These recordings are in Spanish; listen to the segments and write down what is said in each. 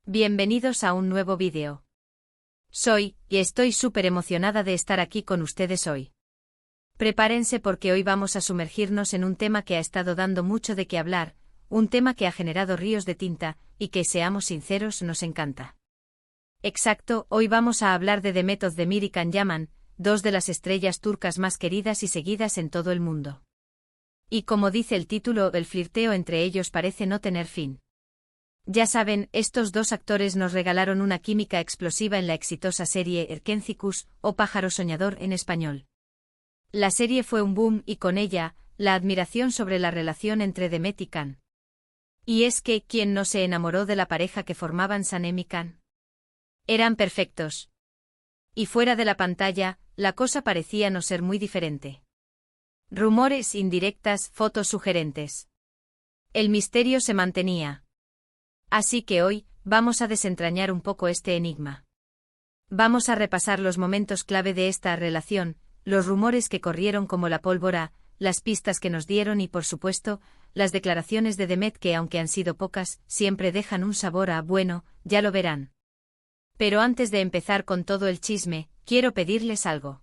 Bienvenidos a un nuevo vídeo. Y estoy súper emocionada de estar aquí con ustedes hoy. Prepárense porque hoy vamos a sumergirnos en un tema que ha estado dando mucho de qué hablar, un tema que ha generado ríos de tinta, y que, seamos sinceros, nos encanta. Exacto, hoy vamos a hablar de Demet Özdemir y Can Yaman, dos de las estrellas turcas más queridas y seguidas en todo el mundo. Y como dice el título, el flirteo entre ellos parece no tener fin. Ya saben, estos dos actores nos regalaron una química explosiva en la exitosa serie Erkencikus, o Pájaro Soñador en español. La serie fue un boom y con ella, la admiración sobre la relación entre Demet y Can. Y es que, ¿quién no se enamoró de la pareja que formaban Sanem y Can? Eran perfectos. Y fuera de la pantalla, la cosa parecía no ser muy diferente. Rumores, indirectas, fotos sugerentes. El misterio se mantenía. Así que hoy, vamos a desentrañar un poco este enigma. Vamos a repasar los momentos clave de esta relación, los rumores que corrieron como la pólvora, las pistas que nos dieron y, por supuesto, las declaraciones de Demet que, aunque han sido pocas, siempre dejan un sabor a bueno, ya lo verán. Pero antes de empezar con todo el chisme, quiero pedirles algo.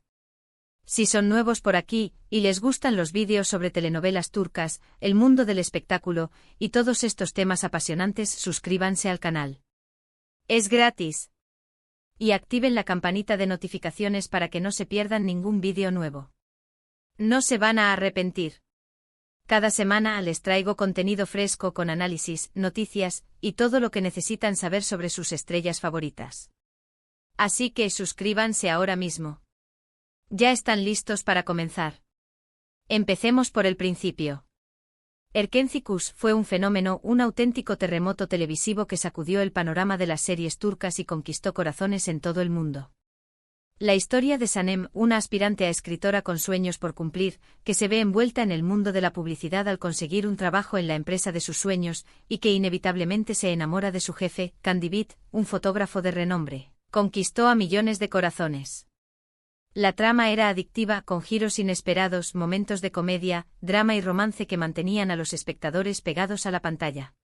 Si son nuevos por aquí, y les gustan los vídeos sobre telenovelas turcas, el mundo del espectáculo, y todos estos temas apasionantes, suscríbanse al canal. Es gratis. Y activen la campanita de notificaciones para que no se pierdan ningún vídeo nuevo. No se van a arrepentir. Cada semana les traigo contenido fresco con análisis, noticias, y todo lo que necesitan saber sobre sus estrellas favoritas. Así que suscríbanse ahora mismo. Ya están listos para comenzar. Empecemos por el principio. Erkencikus fue un fenómeno, un auténtico terremoto televisivo que sacudió el panorama de las series turcas y conquistó corazones en todo el mundo. La historia de Sanem, una aspirante a escritora con sueños por cumplir, que se ve envuelta en el mundo de la publicidad al conseguir un trabajo en la empresa de sus sueños, y que inevitablemente se enamora de su jefe, Can Divit, un fotógrafo de renombre, conquistó a millones de corazones. La trama era adictiva, con giros inesperados, momentos de comedia, drama y romance que mantenían a los espectadores pegados a la pantalla.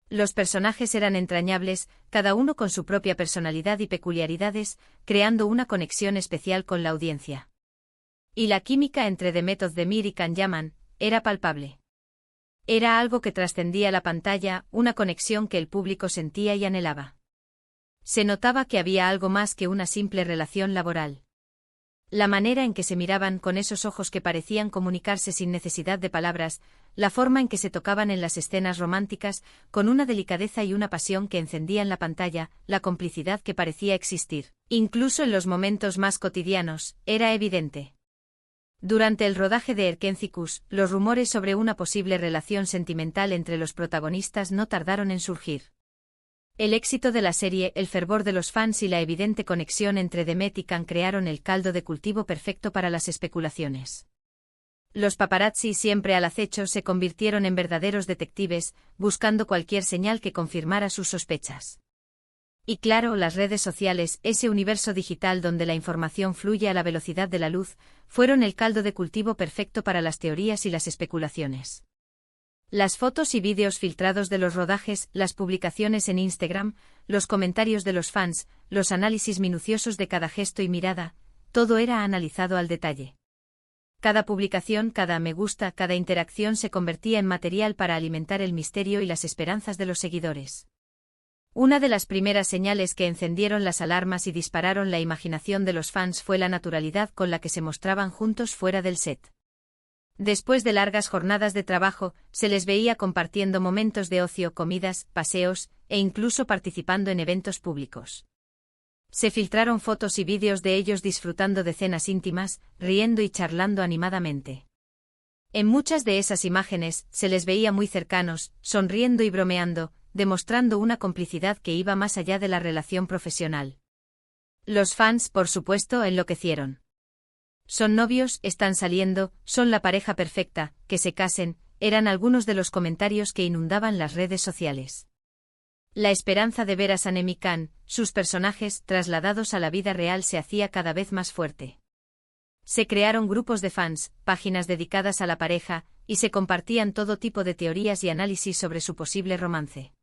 Los personajes eran entrañables, cada uno con su propia personalidad y peculiaridades, creando una conexión especial con la audiencia. Y la química entre Demet Özdemir y Can Yaman era palpable. Era algo que trascendía la pantalla, una conexión que el público sentía y anhelaba. Se notaba que había algo más que una simple relación laboral. La manera en que se miraban con esos ojos que parecían comunicarse sin necesidad de palabras, la forma en que se tocaban en las escenas románticas, con una delicadeza y una pasión que encendían la pantalla, la complicidad que parecía existir, incluso en los momentos más cotidianos, era evidente. Durante el rodaje de Erkencikus, los rumores sobre una posible relación sentimental entre los protagonistas no tardaron en surgir. El éxito de la serie, el fervor de los fans y la evidente conexión entre Demet y Can crearon el caldo de cultivo perfecto para las especulaciones. Los paparazzi, siempre al acecho, se convirtieron en verdaderos detectives, buscando cualquier señal que confirmara sus sospechas. Y claro, las redes sociales, ese universo digital donde la información fluye a la velocidad de la luz, fueron el caldo de cultivo perfecto para las teorías y las especulaciones. Las fotos y vídeos filtrados de los rodajes, las publicaciones en Instagram, los comentarios de los fans, los análisis minuciosos de cada gesto y mirada, todo era analizado al detalle. Cada publicación, cada me gusta, cada interacción se convertía en material para alimentar el misterio y las esperanzas de los seguidores. Una de las primeras señales que encendieron las alarmas y dispararon la imaginación de los fans fue la naturalidad con la que se mostraban juntos fuera del set. Después de largas jornadas de trabajo, se les veía compartiendo momentos de ocio, comidas, paseos, e incluso participando en eventos públicos. Se filtraron fotos y vídeos de ellos disfrutando de cenas íntimas, riendo y charlando animadamente. En muchas de esas imágenes, se les veía muy cercanos, sonriendo y bromeando, demostrando una complicidad que iba más allá de la relación profesional. Los fans, por supuesto, enloquecieron. Son novios, están saliendo, son la pareja perfecta, que se casen, eran algunos de los comentarios que inundaban las redes sociales. La esperanza de ver a Sanem y Can, sus personajes, trasladados a la vida real se hacía cada vez más fuerte. Se crearon grupos de fans, páginas dedicadas a la pareja, y se compartían todo tipo de teorías y análisis sobre su posible romance.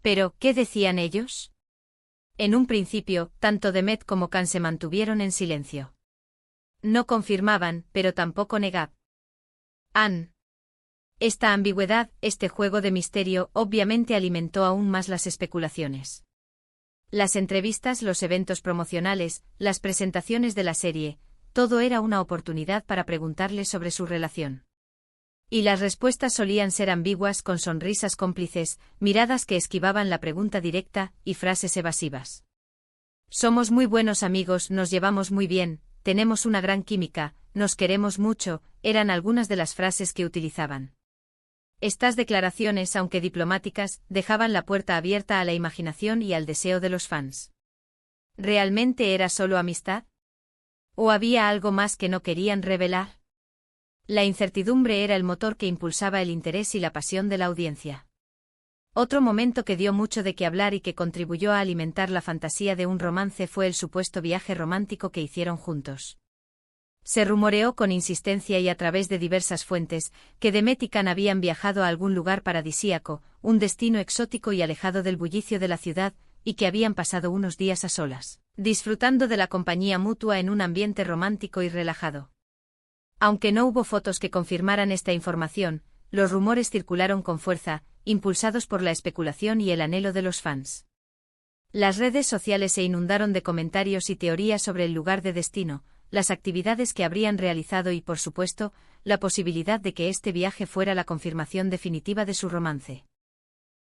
Pero, ¿qué decían ellos? En un principio, tanto Demet como Can se mantuvieron en silencio. No confirmaban, pero tampoco negaban. Esta ambigüedad, este juego de misterio, obviamente alimentó aún más las especulaciones. Las entrevistas, los eventos promocionales, las presentaciones de la serie, todo era una oportunidad para preguntarle sobre su relación. Y las respuestas solían ser ambiguas, con sonrisas cómplices, miradas que esquivaban la pregunta directa, y frases evasivas. Somos muy buenos amigos, nos llevamos muy bien, tenemos una gran química, nos queremos mucho, eran algunas de las frases que utilizaban. Estas declaraciones, aunque diplomáticas, dejaban la puerta abierta a la imaginación y al deseo de los fans. ¿Realmente era solo amistad? ¿O había algo más que no querían revelar? La incertidumbre era el motor que impulsaba el interés y la pasión de la audiencia. Otro momento que dio mucho de qué hablar y que contribuyó a alimentar la fantasía de un romance fue el supuesto viaje romántico que hicieron juntos. Se rumoreó con insistencia y a través de diversas fuentes, que Demet y Can habían viajado a algún lugar paradisíaco, un destino exótico y alejado del bullicio de la ciudad, y que habían pasado unos días a solas, disfrutando de la compañía mutua en un ambiente romántico y relajado. Aunque no hubo fotos que confirmaran esta información, los rumores circularon con fuerza, impulsados por la especulación y el anhelo de los fans. Las redes sociales se inundaron de comentarios y teorías sobre el lugar de destino, las actividades que habrían realizado y, por supuesto, la posibilidad de que este viaje fuera la confirmación definitiva de su romance.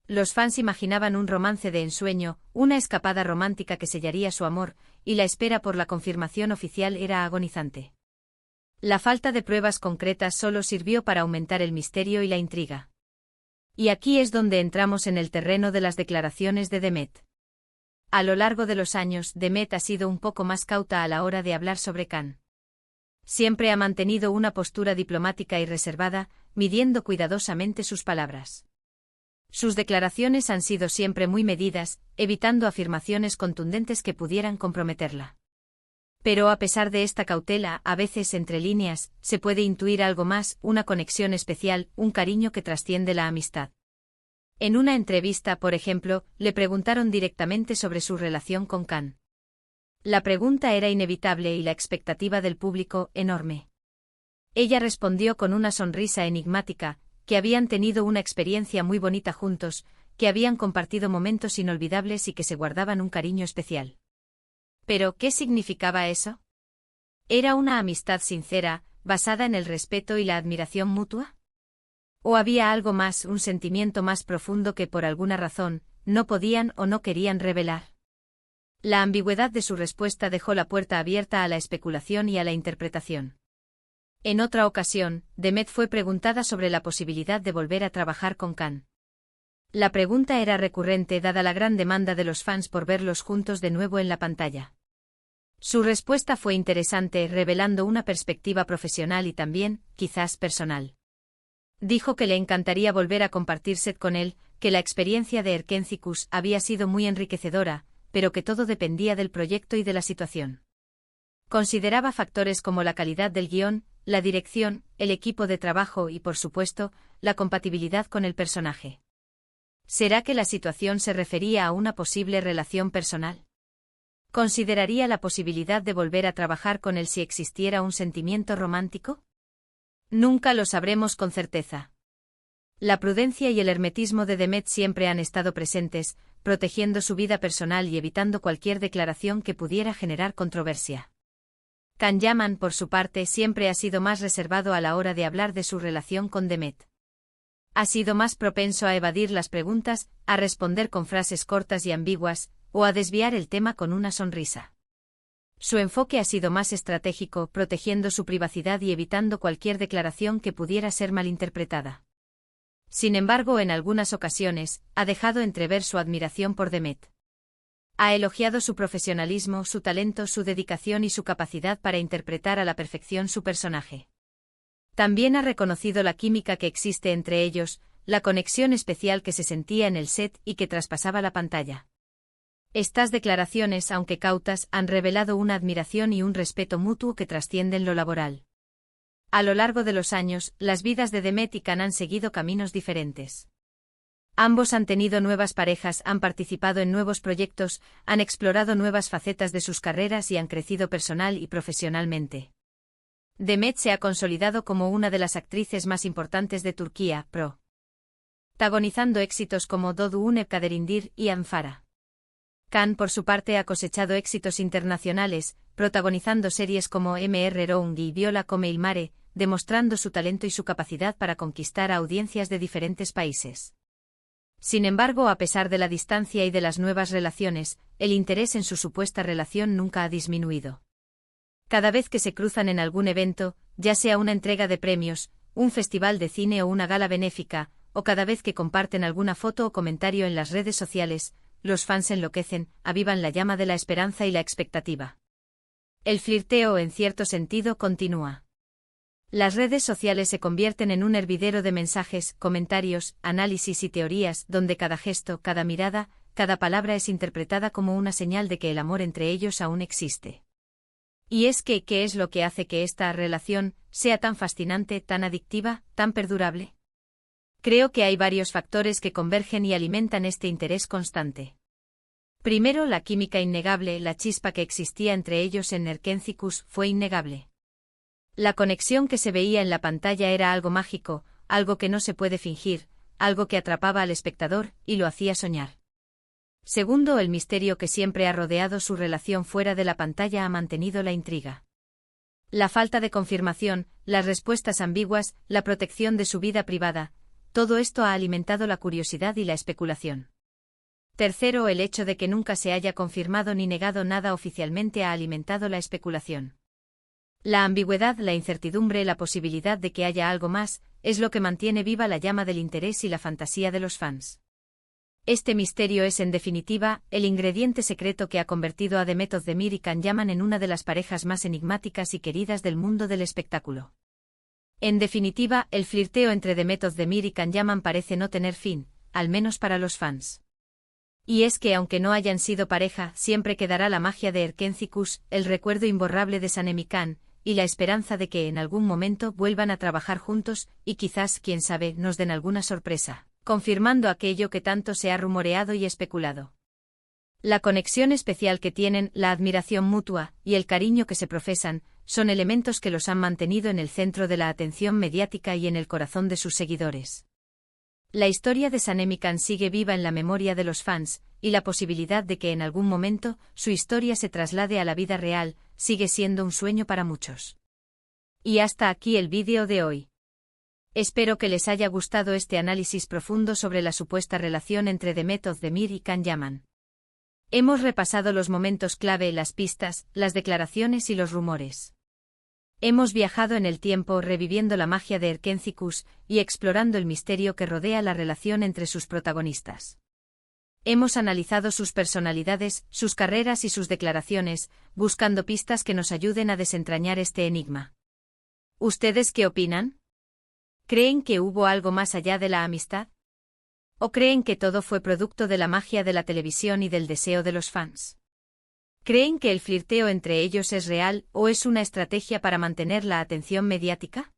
Los fans imaginaban un romance de ensueño, una escapada romántica que sellaría su amor, y la espera por la confirmación oficial era agonizante. La falta de pruebas concretas solo sirvió para aumentar el misterio y la intriga. Y aquí es donde entramos en el terreno de las declaraciones de Demet. A lo largo de los años, Demet ha sido un poco más cauta a la hora de hablar sobre Can. Siempre ha mantenido una postura diplomática y reservada, midiendo cuidadosamente sus palabras. Sus declaraciones han sido siempre muy medidas, evitando afirmaciones contundentes que pudieran comprometerla. Pero a pesar de esta cautela, a veces entre líneas, se puede intuir algo más, una conexión especial, un cariño que trasciende la amistad. En una entrevista, por ejemplo, le preguntaron directamente sobre su relación con Can. La pregunta era inevitable y la expectativa del público, enorme. Ella respondió con una sonrisa enigmática, que habían tenido una experiencia muy bonita juntos, que habían compartido momentos inolvidables y que se guardaban un cariño especial. ¿Pero qué significaba eso? ¿Era una amistad sincera, basada en el respeto y la admiración mutua? ¿O había algo más, un sentimiento más profundo que por alguna razón, no podían o no querían revelar? La ambigüedad de su respuesta dejó la puerta abierta a la especulación y a la interpretación. En otra ocasión, Demet fue preguntada sobre la posibilidad de volver a trabajar con Can. La pregunta era recurrente dada la gran demanda de los fans por verlos juntos de nuevo en la pantalla. Su respuesta fue interesante, revelando una perspectiva profesional y también, quizás personal. Dijo que le encantaría volver a compartir set con él, que la experiencia de Erkentzicus había sido muy enriquecedora, pero que todo dependía del proyecto y de la situación. Consideraba factores como la calidad del guión, la dirección, el equipo de trabajo y, por supuesto, la compatibilidad con el personaje. ¿Será que la situación se refería a una posible relación personal? ¿Consideraría la posibilidad de volver a trabajar con él si existiera un sentimiento romántico? Nunca lo sabremos con certeza. La prudencia y el hermetismo de Demet siempre han estado presentes, protegiendo su vida personal y evitando cualquier declaración que pudiera generar controversia. Can Yaman, por su parte, siempre ha sido más reservado a la hora de hablar de su relación con Demet. Ha sido más propenso a evadir las preguntas, a responder con frases cortas y ambiguas, o a desviar el tema con una sonrisa. Su enfoque ha sido más estratégico, protegiendo su privacidad y evitando cualquier declaración que pudiera ser malinterpretada. Sin embargo, en algunas ocasiones, ha dejado entrever su admiración por Demet. Ha elogiado su profesionalismo, su talento, su dedicación y su capacidad para interpretar a la perfección su personaje. También ha reconocido la química que existe entre ellos, la conexión especial que se sentía en el set y que traspasaba la pantalla. Estas declaraciones, aunque cautas, han revelado una admiración y un respeto mutuo que trascienden lo laboral. A lo largo de los años, las vidas de Demet y Can han seguido caminos diferentes. Ambos han tenido nuevas parejas, han participado en nuevos proyectos, han explorado nuevas facetas de sus carreras y han crecido personal y profesionalmente. Demet se ha consolidado como una de las actrices más importantes de Turquía, protagonizando éxitos como Doğduğun Kaderindir y Anfara. Can, por su parte, ha cosechado éxitos internacionales, protagonizando series como Mr. Round y Viola come il mare, demostrando su talento y su capacidad para conquistar a audiencias de diferentes países. Sin embargo, a pesar de la distancia y de las nuevas relaciones, el interés en su supuesta relación nunca ha disminuido. Cada vez que se cruzan en algún evento, ya sea una entrega de premios, un festival de cine o una gala benéfica, o cada vez que comparten alguna foto o comentario en las redes sociales, los fans enloquecen, avivan la llama de la esperanza y la expectativa. El flirteo, en cierto sentido, continúa. Las redes sociales se convierten en un hervidero de mensajes, comentarios, análisis y teorías, donde cada gesto, cada mirada, cada palabra es interpretada como una señal de que el amor entre ellos aún existe. Y es que, ¿qué es lo que hace que esta relación sea tan fascinante, tan adictiva, tan perdurable? Creo que hay varios factores que convergen y alimentan este interés constante. Primero, la química innegable, la chispa que existía entre ellos en Erkenci fue innegable. La conexión que se veía en la pantalla era algo mágico, algo que no se puede fingir, algo que atrapaba al espectador y lo hacía soñar. Segundo, el misterio que siempre ha rodeado su relación fuera de la pantalla ha mantenido la intriga. La falta de confirmación, las respuestas ambiguas, la protección de su vida privada, todo esto ha alimentado la curiosidad y la especulación. Tercero, el hecho de que nunca se haya confirmado ni negado nada oficialmente ha alimentado la especulación. La ambigüedad, la incertidumbre, la posibilidad de que haya algo más, es lo que mantiene viva la llama del interés y la fantasía de los fans. Este misterio es, en definitiva, el ingrediente secreto que ha convertido a Demet Özdemir y Can Yaman en una de las parejas más enigmáticas y queridas del mundo del espectáculo. En definitiva, el flirteo entre Demet Özdemir y Can Yaman parece no tener fin, al menos para los fans. Y es que aunque no hayan sido pareja, siempre quedará la magia de Erkenci, el recuerdo imborrable de Sanem y Can, y la esperanza de que en algún momento vuelvan a trabajar juntos, y quizás, quién sabe, nos den alguna sorpresa, confirmando aquello que tanto se ha rumoreado y especulado. La conexión especial que tienen, la admiración mutua, y el cariño que se profesan, son elementos que los han mantenido en el centro de la atención mediática y en el corazón de sus seguidores. La historia de Sanem y Can sigue viva en la memoria de los fans, y la posibilidad de que en algún momento su historia se traslade a la vida real, sigue siendo un sueño para muchos. Y hasta aquí el vídeo de hoy. Espero que les haya gustado este análisis profundo sobre la supuesta relación entre Demet Özdemir y Can Yaman. Hemos repasado los momentos clave, las pistas, las declaraciones y los rumores. Hemos viajado en el tiempo reviviendo la magia de Erkenci y explorando el misterio que rodea la relación entre sus protagonistas. Hemos analizado sus personalidades, sus carreras y sus declaraciones, buscando pistas que nos ayuden a desentrañar este enigma. ¿Ustedes qué opinan? ¿Creen que hubo algo más allá de la amistad? ¿O creen que todo fue producto de la magia de la televisión y del deseo de los fans? ¿Creen que el flirteo entre ellos es real o es una estrategia para mantener la atención mediática?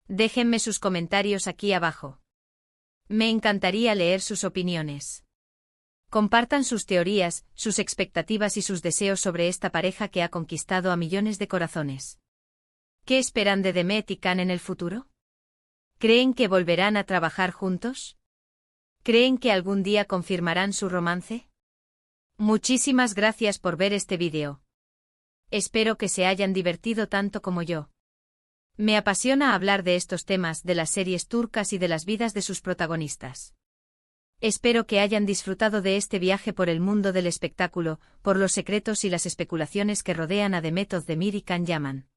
Déjenme sus comentarios aquí abajo. Me encantaría leer sus opiniones. Compartan sus teorías, sus expectativas y sus deseos sobre esta pareja que ha conquistado a millones de corazones. ¿Qué esperan de Demet y Can en el futuro? ¿Creen que volverán a trabajar juntos? ¿Creen que algún día confirmarán su romance? Muchísimas gracias por ver este vídeo. Espero que se hayan divertido tanto como yo. Me apasiona hablar de estos temas, de las series turcas y de las vidas de sus protagonistas. Espero que hayan disfrutado de este viaje por el mundo del espectáculo, por los secretos y las especulaciones que rodean a Demet Özdemir y Can Yaman.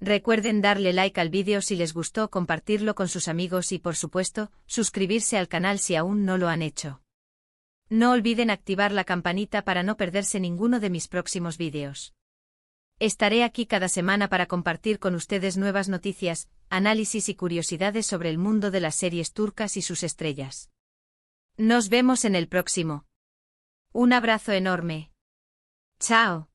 Recuerden darle like al vídeo si les gustó, compartirlo con sus amigos y, por supuesto, suscribirse al canal si aún no lo han hecho. No olviden activar la campanita para no perderse ninguno de mis próximos vídeos. Estaré aquí cada semana para compartir con ustedes nuevas noticias, análisis y curiosidades sobre el mundo de las series turcas y sus estrellas. Nos vemos en el próximo. Un abrazo enorme. Chao.